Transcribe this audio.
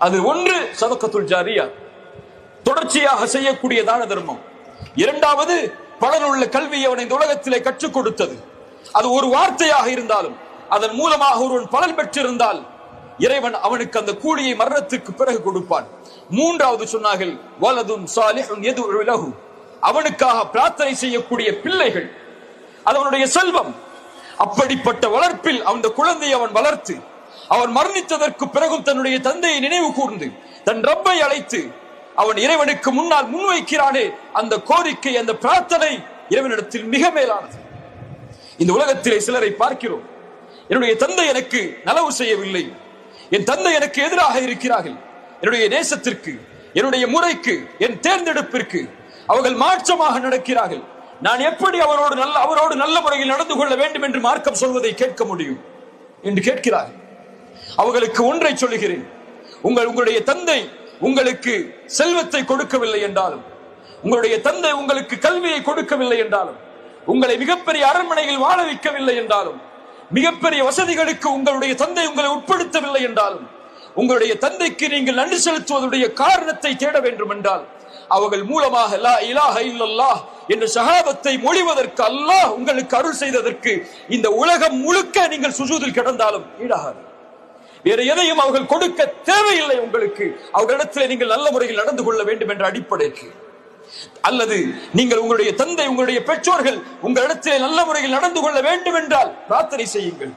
அது ஒன்று சதக்கத்துல் ஜாரியா, தொடர்ச்சியாக செய்யக்கூடிய தான தர்மம். இரண்டாவது பலனுள்ள கல்வியை அவன் இந்த உலகத்திலே கற்றுக் கொடுத்தது. அது ஒரு வார்த்தையாக இருந்தாலும் அதன் மூலமாக ஒருவன் பலன் பெற்றிருந்தால் இறைவன் அவனுக்கு அந்த கூலியை மரணத்துக்கு பிறகு கொடுப்பான். மூன்றாவது சொன்னார்கள் வலதுன் சாலிஹுன் யதுஉ லஹு, அவனுக்காக பிரார்த்தனை செய்யக்கூடிய பிள்ளைகள், அது அவனுடைய செல்வம். அப்படிப்பட்ட வளர்ப்பில் அந்த குழந்தையை அவன் வளர்த்து அவன் மரணித்ததற்கு பிறகும் தன்னுடைய தந்தையை நினைவு கூர்ந்து தன் ரப்பை அழைத்து அவன் இறைவனுக்கு முன்னால் முன்வைக்கிறானே, அந்த கோரிக்கை, அந்த பிரார்த்தனை இறைவனிடத்தில் மிக மேலானது. இந்த உலகத்திலே சிலரை பார்க்கிறோம், என்னுடைய தந்தை எனக்கு நலவு செய்யவில்லை, என் தந்தை எனக்கு எதிராக இருக்கிறார்கள், என்னுடைய நேசத்திற்கு, என்னுடைய முறைக்கு, என் தேர்ந்தெடுப்பிற்கு அவர்கள் மாற்றமாக நடக்கிறார்கள், நான் எப்படி அவரோடு நல்ல முறையில் நடந்து கொள்ள வேண்டும் என்று மார்க்கம் சொல்வதை கேட்க முடியும் என்று கேட்கிறார்கள். அவர்களுக்கு ஒன்றை சொல்லுகிறேன், உங்களுடைய தந்தை உங்களுக்கு செல்வத்தை கொடுக்கவில்லை என்றாலும், உங்களுடைய தந்தை உங்களுக்கு கல்வியை கொடுக்கவில்லை என்றாலும், உங்களை மிகப்பெரிய அரண்மனையில் வாழ வைக்கவில்லை என்றாலும், மிகப்பெரிய வசதிகளுக்கு உங்களுடைய தந்தை உங்களை உட்படுத்தவில்லை என்றாலும், உங்களுடைய தந்தைக்கு நீங்கள் நன்றி செலுத்துவதுடைய காரணத்தை தேட வேண்டும் என்றால் அவர்கள் மூலமாக லா இலாஹ இல்லல்லாஹ் என்ற ஷஹாதத்தை மொழிவதற்கு அல்லாஹ் உங்களுக்கு அருள் செய்ததற்கு இந்த உலகம் முழுக்க நீங்கள் சுஜூதில் கிடந்தாலும் ஈடாகாது. வேறு எதையும் அவர்கள் கொடுக்க தேவையில்லை உங்களுக்கு. அவர்களிடத்தில் நீங்கள் நல்ல முறையில் நடந்து கொள்ள வேண்டும் என்ற அடிப்படைக்கு, அல்லது நீங்கள் உங்களுடைய தந்தை, உங்களுடைய பெற்றோர்கள் உங்களிடத்தில் நல்ல முறையில் நடந்து கொள்ள வேண்டும் என்றால் பிரார்த்தனை செய்யுங்கள்.